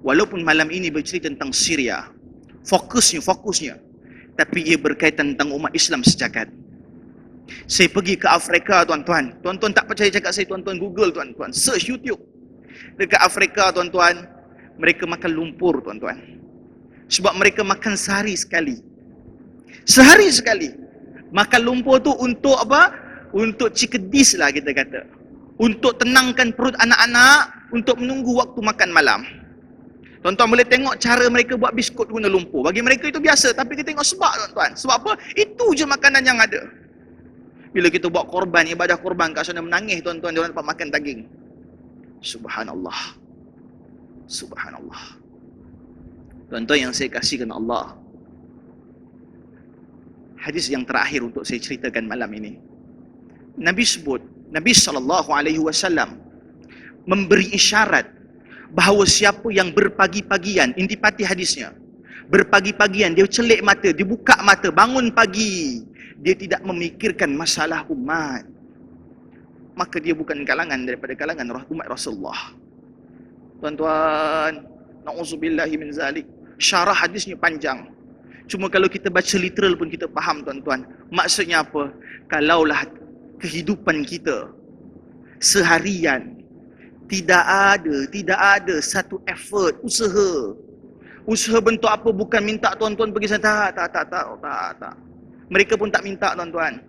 Walaupun malam ini bercerita tentang Syria, fokusnya, tapi ia berkaitan tentang umat Islam sejagat. Saya pergi ke Afrika, tuan-tuan. Tuan-tuan tak percaya cakap saya, tuan-tuan Google, tuan-tuan. Search YouTube. Dekat Afrika, tuan-tuan, mereka makan lumpur, tuan-tuan. Sebab mereka makan sehari sekali. Sehari sekali. Makan lumpur tu untuk apa? Untuk cikedis lah kita kata. Untuk tenangkan perut anak-anak, untuk menunggu waktu makan malam. Tuan-tuan boleh tengok cara mereka buat biskut guna lumpur. Bagi mereka itu biasa, tapi kita tengok sebab, tuan-tuan. Sebab apa? Itu je makanan yang ada. Bila kita buat korban, ibadah korban kat sana menangis, tuan-tuan, dia orang dapat makan daging. Subhanallah. Subhanallah. Tuan-tuan yang saya kasihkan Allah. Hadis yang terakhir untuk saya ceritakan malam ini. Nabi sebut, Nabi SAW memberi isyarat bahawa siapa yang berpagi-pagian, intipati hadisnya, berpagi-pagian, dia celik mata, dia buka mata, bangun pagi, dia tidak memikirkan masalah umat, maka dia bukan kalangan daripada kalangan umat Rasulullah. Tuan-tuan, na'udzubillahi min zalik. Syarah hadisnya panjang. Cuma kalau kita baca literal pun kita faham, tuan-tuan. Maksudnya apa? Kalaulah kehidupan kita seharian tidak ada satu effort, usaha bentuk apa, bukan minta tuan-tuan pergi sana, tak. Mereka pun tak minta, tuan-tuan.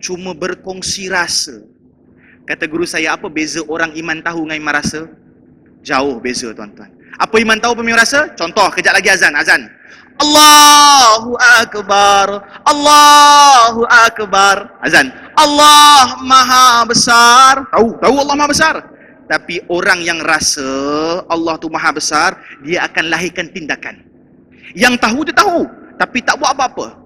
Cuma berkongsi rasa. Kata guru saya, apa beza orang iman tahu dengan iman rasa? Jauh beza, tuan-tuan. Apa iman tahu, apa iman rasa? Contoh, kejap lagi azan. Allahu Akbar, Allahu Akbar. Azan. Allah Maha Besar. Tahu Allah Maha Besar. Tapi orang yang rasa Allah tu Maha Besar, dia akan lahirkan tindakan. Yang tahu dia tahu, tapi tak buat apa-apa.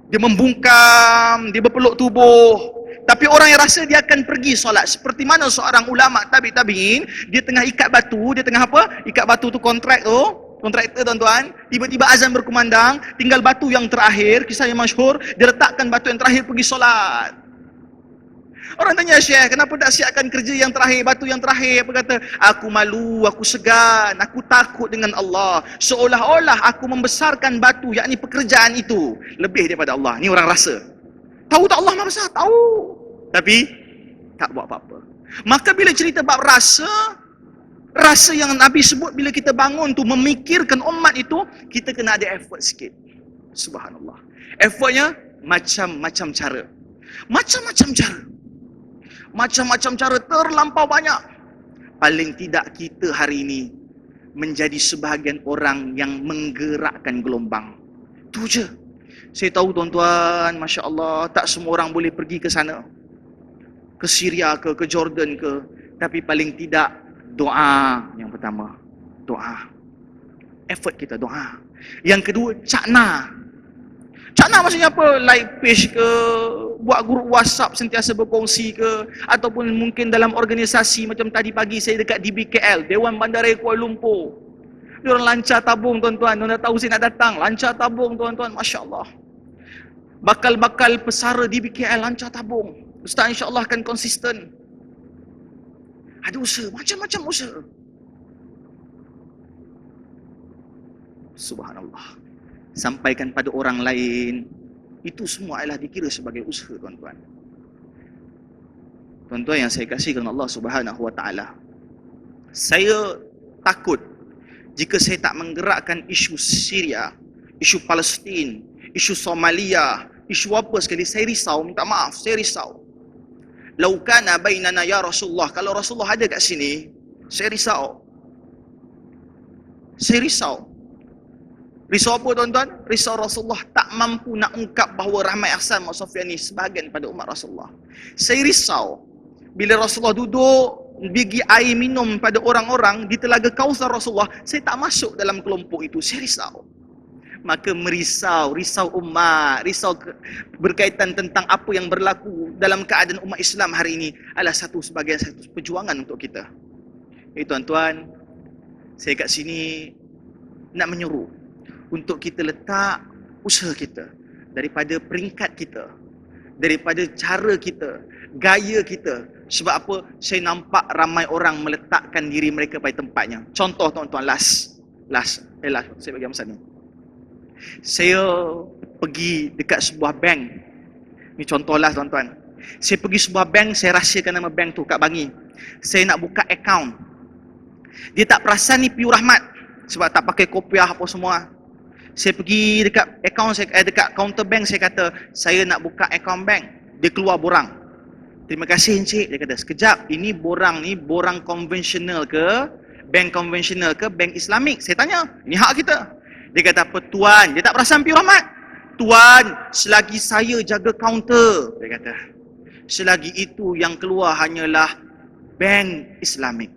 Dia membungkam, dia berpeluk tubuh. Tapi orang yang rasa, dia akan pergi solat. Seperti mana seorang ulama tabi'in, dia tengah ikat batu, dia tengah apa? Ikat batu tu kontraktor, tuan-tuan. Tiba-tiba azan berkumandang, tinggal batu yang terakhir, kisah yang masyhur, dia letakkan batu yang terakhir, pergi solat. Orang tanya, Syekh, kenapa tak siapkan kerja yang terakhir, batu yang terakhir? Apa kata? Aku malu, aku segan, aku takut dengan Allah. Seolah-olah aku membesarkan batu, yakni pekerjaan itu, lebih daripada Allah. Ni orang rasa. Tahu tak Allah Maha Besar? Tahu. Tapi tak buat apa-apa. Maka bila cerita bab rasa yang Nabi sebut, bila kita bangun tu memikirkan umat itu, kita kena ada effort sikit. Subhanallah. Effortnya macam-macam cara. Macam-macam cara, terlampau banyak. Paling tidak kita hari ini menjadi sebahagian orang yang menggerakkan gelombang. Itu je. Saya tahu, tuan-tuan, Masya Allah, tak semua orang boleh pergi ke sana. Ke Syria ke Jordan ke. Tapi paling tidak, doa yang pertama. Doa. Effort kita, doa. Yang kedua, cakna. Cakna maksudnya apa? Like page ke, buat grup WhatsApp sentiasa berkongsi ke, ataupun mungkin dalam organisasi macam tadi pagi saya dekat DBKL, Dewan Bandaraya Kuala Lumpur. Diorang lancar tabung, tuan-tuan. Diorang dah tahu saya nak datang. Lancar tabung, tuan-tuan. Masya Allah. Bakal-bakal pesara DBKL lancar tabung. Ustaz insya-Allah akan konsisten. Ada usaha, macam-macam usaha. Subhanallah. Sampaikan pada orang lain, itu semua adalah dikira sebagai usaha, tuan-tuan. Tuan-tuan yang saya kasihkan Allah Subhanahu wa taala. Saya takut jika saya tak menggerakkan isu Syria, isu Palestin, isu Somalia, isu apa sekali, saya risau, minta maaf, saya risau. Lau kana bainana ya Rasulullah, kalau Rasulullah ada kat sini, saya risau. Saya risau. Risau apa, tuan-tuan? Risau Rasulullah tak mampu nak ungkap bahawa Rahmat Ahsan Mak Sofyan ni sebahagian pada umat Rasulullah. Saya risau bila Rasulullah duduk bagi air minum pada orang-orang di Telaga Kausar Rasulullah, saya tak masuk dalam kelompok itu. Saya risau. Maka risau umat, berkaitan tentang apa yang berlaku dalam keadaan umat Islam hari ini adalah satu perjuangan untuk kita. Tuan-tuan, saya kat sini nak menyuruh untuk kita letak usaha kita daripada peringkat kita, daripada cara kita, gaya kita. Sebab apa? Saya nampak ramai orang meletakkan diri mereka pada tempatnya. Contoh, tuan-tuan, last. Last, saya bagi masa ni. Saya pergi dekat sebuah bank. Ni contoh lah tuan-tuan. Saya pergi sebuah bank, saya rahsiakan nama bank tu kat Bangi. Saya nak buka akaun. Dia tak perasan ni Piu Rahmat sebab tak pakai kopiah apa semua. Saya pergi dekat akaun dekat counter bank, saya kata, saya nak buka akaun bank. Dia keluar borang. Terima kasih encik, dia kata. Sekejap, ini borang ni borang konvensional ke? Bank konvensional ke bank Islamik? Saya tanya, ini hak kita. Dia kata apa? Tuan, dia tak perasan Piu Rahmat. Tuan, selagi saya jaga kaunter, dia kata, selagi itu yang keluar hanyalah bank Islamik.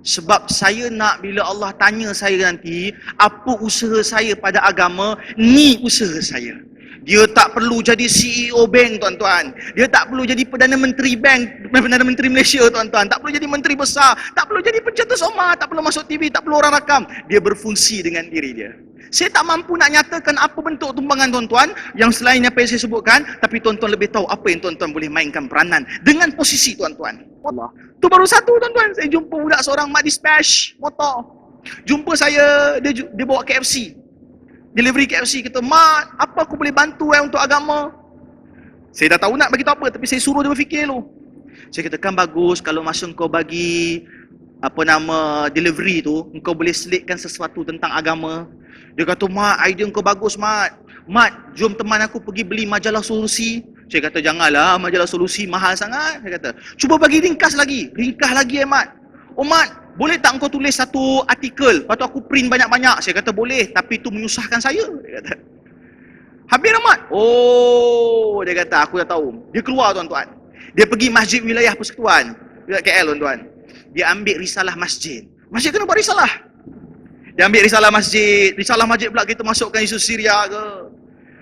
Sebab saya nak bila Allah tanya saya nanti, apa usaha saya pada agama, ni usaha saya. Dia tak perlu jadi CEO bank, tuan-tuan. Dia tak perlu jadi Perdana Menteri bank, Perdana Menteri Malaysia, tuan-tuan. Tak perlu jadi menteri besar, tak perlu jadi pencetus omah, tak perlu masuk TV, tak perlu orang rakam. Dia berfungsi dengan diri dia. Saya tak mampu nak nyatakan apa bentuk tumbangan tuan-tuan yang selain apa yang saya sebutkan, tapi tuan-tuan lebih tahu apa yang tuan-tuan boleh mainkan peranan dengan posisi tuan-tuan. Allah. Tu baru satu, tuan-tuan. Saya jumpa budak seorang mak dispatch motor. Jumpa saya, dia bawa KFC. Delivery KFC, kata, "Mak, apa aku boleh bantu untuk agama?" Saya dah tahu nak bagi tahu apa, tapi saya suruh dia berfikir dulu. Saya katakan, bagus kalau masa kau bagi delivery tu, engkau boleh selitkan sesuatu tentang agama. Dia kata, "Mak, idea kau bagus, Mat. Mat, jom teman aku pergi beli majalah solusi." Saya kata, "Janganlah, majalah solusi mahal sangat." Saya kata, "Cuba bagi ringkas lagi, Mat." "Oh, Mat, boleh tak engkau tulis satu artikel, lepas tu aku print banyak-banyak?" Saya kata, "Boleh, tapi itu menyusahkan saya." Dia kata, "Habis dah, Mat?" "Oh," dia kata, "aku dah tahu." Dia keluar, tuan-tuan. Dia pergi Masjid Wilayah Persekutuan dekat KL, tuan-tuan. Dia ambil risalah masjid. Masjid kena buat risalah. Dia ambil risalah masjid pula kita masukkan isu Syria ke,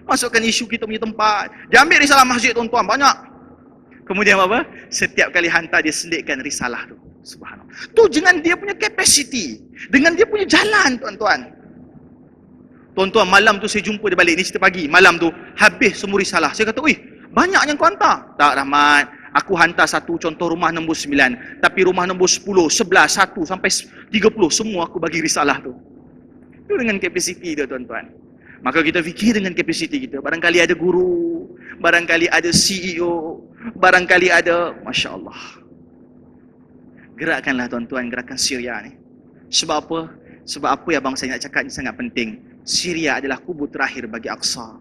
masukkan isu kita punya tempat. Dia ambil risalah masjid, tuan-tuan, banyak. Kemudian apa? Setiap kali hantar dia selitkan risalah tu. Subhanallah. Tu dengan dia punya capacity, dengan dia punya jalan, tuan-tuan. Tuan-tuan, malam tu saya jumpa dia balik, ni cerita pagi. Malam tu habis semua risalah. Saya kata, "Wih, banyak yang kau hantar." "Tak, Rahmat, aku hantar satu contoh rumah nombor 9, tapi rumah nombor 10, 11, 1 sampai 30 semua aku bagi risalah tu." Itu dengan kapasiti dia, tuan-tuan. Maka kita fikir dengan kapasiti kita. Barangkali ada guru, barangkali ada CEO, barangkali ada, Masya Allah. Gerakkanlah, tuan-tuan, gerakan Syria ni. Sebab apa? Sebab apa yang abang saya nak cakap ni sangat penting. Syria adalah kubur terakhir bagi Aqsa.